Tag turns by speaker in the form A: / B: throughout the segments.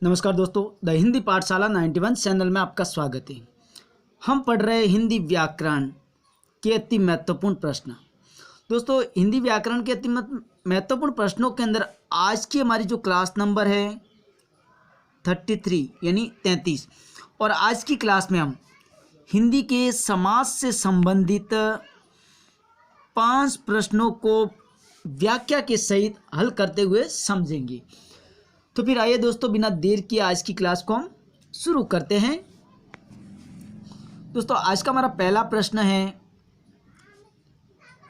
A: नमस्कार दोस्तों, द हिंदी पाठशाला 91 चैनल में आपका स्वागत है। हम पढ़ रहे हिंदी व्याकरण के अति महत्वपूर्ण प्रश्न। दोस्तों, हिंदी व्याकरण के अति महत्वपूर्ण प्रश्नों के अंदर आज की हमारी जो क्लास नंबर है 33 यानी 33, और आज की क्लास में हम हिंदी के समास से संबंधित 5 प्रश्नों को व्याख्या के सहित हल करते हुए समझेंगे। तो फिर आइए दोस्तों, बिना देर किए आज की क्लास को हम शुरू करते हैं। दोस्तों, आज का हमारा पहला प्रश्न है,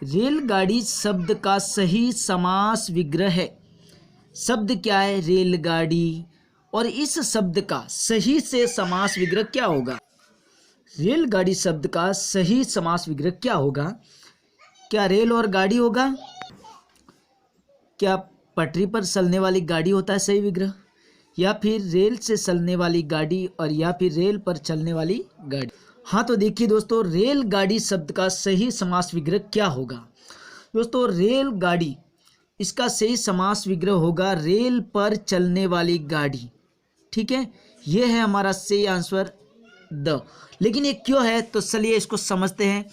A: रेलगाड़ी शब्द का सही समास विग्रह है। शब्द क्या है? रेलगाड़ी। और इस शब्द का सही से समास विग्रह क्या होगा? रेलगाड़ी शब्द का सही समास विग्रह क्या होगा? क्या रेल और गाड़ी होगा? क्या पटरी पर चलने वाली गाड़ी होता है सही विग्रह, या फिर रेल से चलने वाली गाड़ी, और या फिर रेल पर चलने वाली गाड़ी? हाँ, तो देखिए दोस्तों, रेलगाड़ी शब्द का सही समास विग्रह क्या होगा? दोस्तों, रेलगाड़ी, इसका सही समास विग्रह होगा रेल पर चलने वाली गाड़ी। ठीक है, ये है हमारा सही आंसर द। लेकिन ये क्यों है, तो चलिए इसको समझते हैं।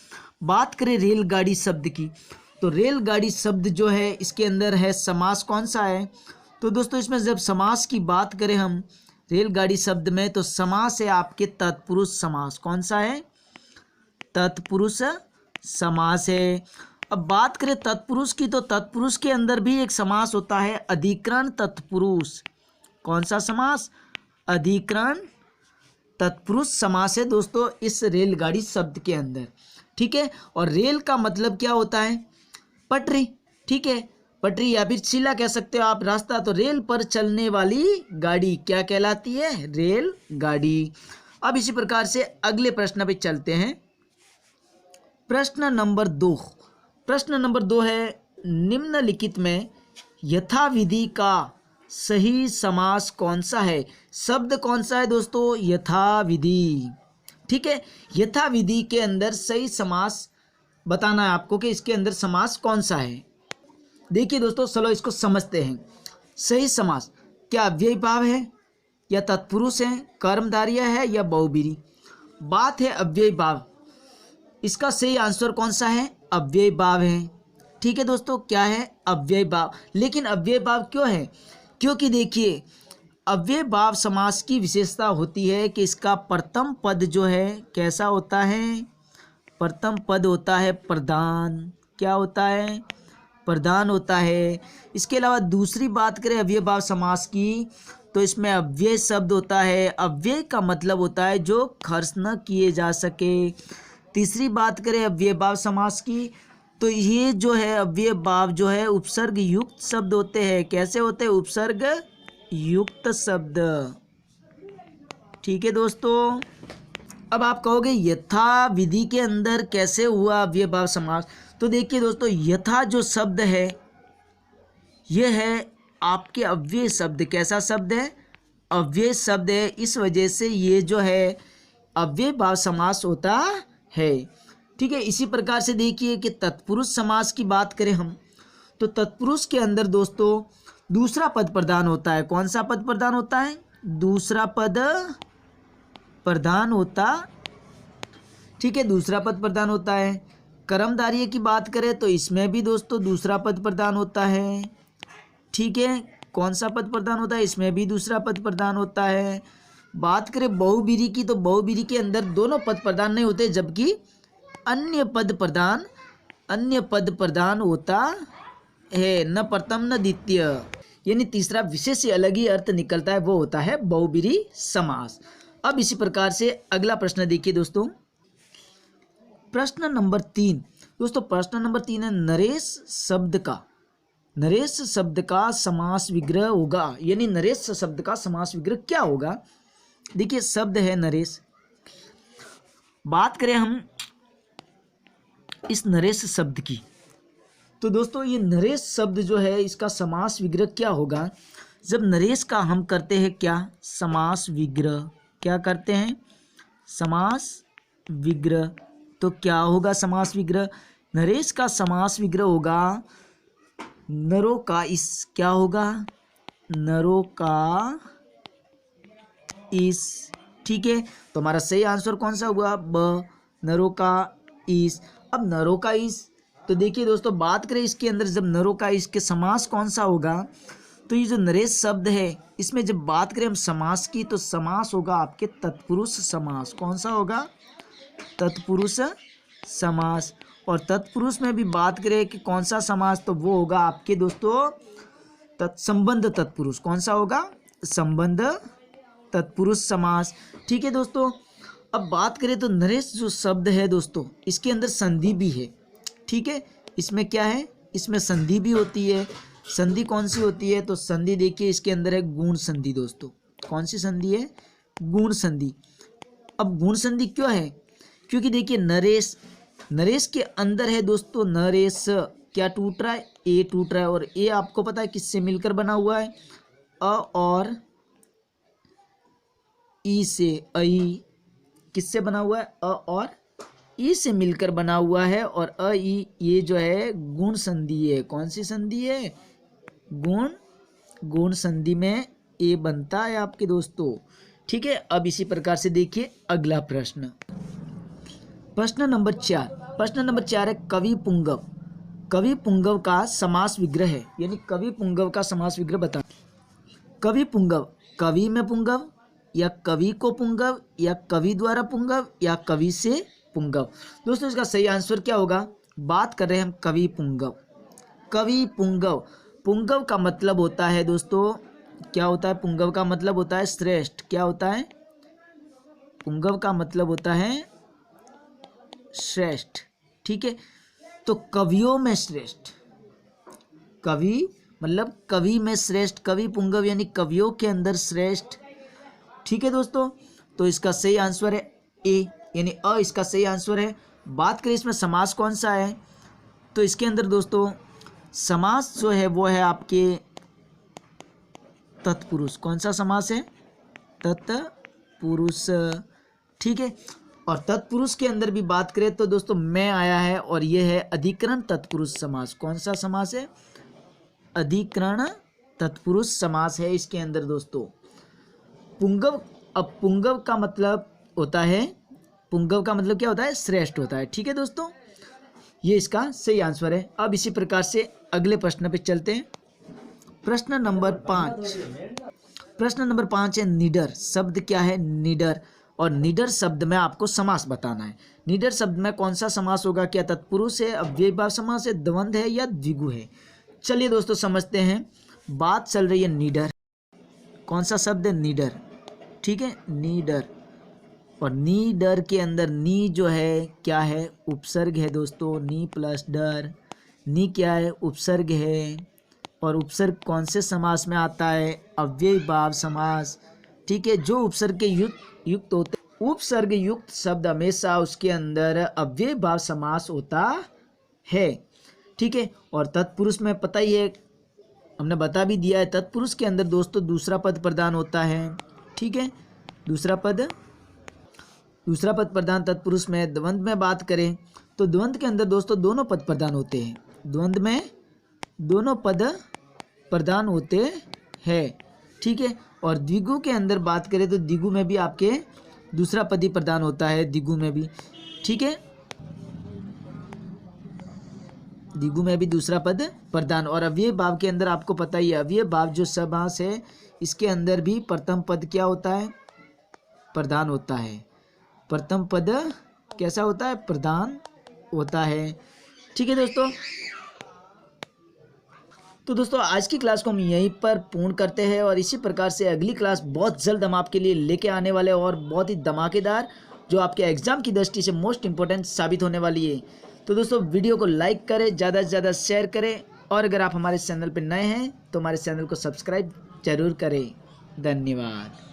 A: बात करें रेलगाड़ी शब्द की, तो रेलगाड़ी शब्द जो है इसके अंदर है समास कौन सा है? तो दोस्तों, इसमें जब समास की बात करें हम रेलगाड़ी शब्द में, तो समास है आपके तत्पुरुष समास। कौन सा है? तत्पुरुष समास है। अब बात करें तत्पुरुष की, तो तत्पुरुष के अंदर भी एक समास होता है अधिकरण तत्पुरुष। कौन सा समास? अधिकरण तत्पुरुष समास है दोस्तों इस रेलगाड़ी शब्द के अंदर। ठीक है, और रेल का मतलब क्या होता है? पटरी। ठीक है, पटरी या फिर शीला कह सकते हो आप, रास्ता। तो रेल पर चलने वाली गाड़ी क्या कहलाती है? रेल गाड़ी। अब इसी प्रकार से अगले प्रश्न पे चलते हैं। प्रश्न नंबर 2। प्रश्न नंबर 2 है, निम्नलिखित में यथाविधि का सही समास कौन सा है? शब्द कौन सा है दोस्तों? यथाविधि। ठीक है, यथाविधि के अंदर सही समास बताना है आपको कि इसके अंदर समास कौन सा है। देखिए दोस्तों, चलो इसको समझते हैं। सही समास क्या अव्ययी भाव है, या तत्पुरुष है, कर्मधारय है, या बहुब्रीहि? बात है अव्ययी भाव। इसका सही आंसर कौन सा है? अव्ययी भाव है। ठीक है दोस्तों, क्या है? अव्ययी भाव। लेकिन अव्ययी भाव क्यों है? क्योंकि देखिए, अव्ययी भाव समास की विशेषता होती है कि इसका प्रथम पद जो है कैसा होता है? प्रथम पद होता है प्रधान। क्या होता है? प्रधान होता है। इसके अलावा दूसरी बात करें अव्ययी भाव समास की, तो इसमें अव्यय शब्द होता है। अव्यय का मतलब होता है जो खर्च न किए जा सके। तीसरी बात करें अव्ययी भाव समास की, तो ये जो है अव्ययी भाव जो है उपसर्ग युक्त शब्द होते हैं। कैसे होते हैं? उपसर्ग युक्त शब्द। ठीक है दोस्तों, अब आप कहोगे यथा विधि के अंदर कैसे हुआ अव्ययी भाव समास? तो देखिए दोस्तों, यथा जो शब्द है यह है आपके अव्यय शब्द। कैसा शब्द है? अव्यय शब्द है। इस वजह से ये जो है अव्ययी भाव समास होता है। ठीक है, इसी प्रकार से देखिए कि तत्पुरुष समास की बात करें हम, तो तत्पुरुष के अंदर दोस्तों दूसरा पद प्रधान होता है। कौन सा पद प्रधान होता है? दूसरा पद प्रधान होता। ठीक है, दूसरा पद प्रधान होता है। कर्मधारय की बात करें तो इसमें भी दोस्तों दूसरा पद प्रधान होता है। ठीक है, कौन सा पद प्रधान होता है? इसमें भी दूसरा पद प्रधान होता है। बात करें बहुब्रीहि की, तो बहुब्रीहि के अंदर दोनों पद प्रधान नहीं होते, जबकि अन्य पद प्रधान होता है। न प्रथम न द्वितीय, यानी तीसरा विशेष से अलग ही अर्थ निकलता है, वो होता है बहुब्रीहि समास। अब इसी प्रकार से अगला प्रश्न देखिए दोस्तों। प्रश्न नंबर 3। दोस्तों, प्रश्न नंबर 3 है, नरेश शब्द का समास विग्रह होगा, यानी नरेश शब्द का समास विग्रह क्या होगा? देखिए, शब्द है नरेश। बात करें हम इस नरेश शब्द की, तो दोस्तों ये नरेश शब्द जो है इसका समास विग्रह क्या होगा? जब नरेश का हम करते हैं क्या? समास विग्रह। क्या करते हैं? समास विग्रह। तो क्या होगा समास विग्रह? नरेश का समास विग्रह होगा नरों का इस। क्या होगा? नरों का इस। ठीक है, तो हमारा सही आंसर कौन सा हुआ? ब, नरों का इस। अब नरों का इस, तो देखिए दोस्तों बात करें इसके अंदर जब नरों का इस के समास कौन सा होगा, तो ये जो नरेश शब्द है इसमें जब बात करें हम समास की, तो समास होगा आपके तत्पुरुष समास। कौन सा होगा? तत्पुरुष समास। और तत्पुरुष में भी बात करें कि कौन सा समास, तो वो होगा आपके दोस्तों संबंध तत्पुरुष। कौन सा होगा? संबंध तत्पुरुष समास। ठीक है दोस्तों, अब बात करें तो नरेश जो शब्द है दोस्तों इसके अंदर संधि भी है। ठीक है, इसमें क्या है? इसमें संधि भी होती है। संधि कौन सी होती है? तो संधि देखिए इसके अंदर है गुण संधि दोस्तों। कौन सी संधि है? गुण संधि। अब गुण संधि क्यों है? क्योंकि देखिए नरेश, नरेश के अंदर है दोस्तों, नरेश क्या टूट रहा है? ए टूट रहा है। और ए आपको पता है किससे मिलकर बना हुआ है? अ और ई से। अई किससे बना हुआ है? अ और ई से मिलकर बना हुआ है। और अ ई ये जो है गुण संधि है। कौन सी संधि है? गुण संधि में ए बनता है आपके दोस्तों। ठीक है, अब इसी प्रकार से देखिए अगला प्रश्न, प्रश्न नंबर 4। प्रश्न नंबर 4 है कवि पुंगव। कवि पुंगव का समास विग्रह है, यानी कवि पुंगव का समास विग्रह बता। कवि पुंगव, कवि में पुंगव, या कवि को पुंगव, या कवि द्वारा पुंगव, या कवि से पुंगव। दोस्तों इसका सही आंसर क्या होगा? बात कर रहे हैं हम कवि पुंगव। कवि पुंगव, पुंगव का मतलब होता है दोस्तों, क्या होता है? पुंगव का मतलब होता है श्रेष्ठ। क्या होता है? पुंगव का मतलब होता है श्रेष्ठ। ठीक है, तो कवियों में श्रेष्ठ, कवि मतलब कवि में श्रेष्ठ, कवि पुंगव यानी कवियों के अंदर श्रेष्ठ। ठीक है दोस्तों, तो इसका सही आंसर है ए, यानी अ इसका सही आंसर है। बात करें इसमें समास कौन सा है, तो इसके अंदर दोस्तों समास जो है वो है आपके तत्पुरुष। कौन सा समास है? तत्पुरुष। ठीक है, और तत्पुरुष के अंदर भी बात करें तो दोस्तों मैं आया है, और ये है अधिकरण तत्पुरुष समास। कौन सा समास है? अधिकरण तत्पुरुष समास है इसके अंदर दोस्तों। पुंगव, अब पुंगव का मतलब होता है, पुंगव का मतलब क्या होता है? श्रेष्ठ होता है। ठीक है दोस्तों, ये इसका सही आंसर है। अब इसी प्रकार से अगले प्रश्न पे चलते हैं। प्रश्न नंबर 5। प्रश्न नंबर 5 है निडर। शब्द क्या है? निडर। और निडर शब्द में आपको समास बताना है। निडर शब्द में कौन सा समास होगा? क्या तत्पुरुष है, अव्ययीभाव समास है, द्वंद्व है, या द्विगु है? चलिए दोस्तों समझते हैं। बात चल रही है निडर। कौन सा शब्द है? निडर। ठीक है, निडर। और नी डर के अंदर नी जो है क्या है? उपसर्ग है दोस्तों। नी प्लस डर, नी क्या है? उपसर्ग है। और उपसर्ग कौन से समास में आता है? अव्ययीभाव समास। ठीक है, जो उपसर्ग के युक्त होते, उपसर्ग युक्त शब्द हमेशा उसके अंदर अव्ययीभाव समास होता है। ठीक है, और तत्पुरुष में पता ही है, हमने बता भी दिया है, तत्पुरुष के अंदर दोस्तों दूसरा पद प्रदान होता है। ठीक है, दूसरा पद प्रदान तत्पुरुष में। द्वंद्व में बात करें तो द्वंद्व के अंदर दोस्तों दोनों पद प्रदान होते हैं। द्वंद्व में दोनों पद प्रदान होते हैं। ठीक है, और द्विगु के अंदर बात करें तो द्विगु में भी आपके दूसरा पद ही प्रदान होता है। द्विगु में भी, ठीक है, द्विगु में भी दूसरा पद प्रदान। और अव्यय भाव के अंदर आपको पता ही है, अव्यय भाव जो समास है इसके अंदर भी प्रथम पद क्या होता है? प्रदान होता है। प्रथम पद कैसा होता है? प्रदान होता है। ठीक है दोस्तों, तो दोस्तों आज की क्लास को हम यहीं पर पूर्ण करते हैं, और इसी प्रकार से अगली क्लास बहुत जल्द हम आपके लिए लेके आने वाले हैं, और बहुत ही धमाकेदार, जो आपके एग्जाम की दृष्टि से मोस्ट इंपॉर्टेंट साबित होने वाली है। तो दोस्तों वीडियो को लाइक करें, ज़्यादा से ज़्यादा शेयर करें, और अगर आप हमारे चैनल पर नए हैं तो हमारे चैनल को सब्सक्राइब जरूर करें। धन्यवाद।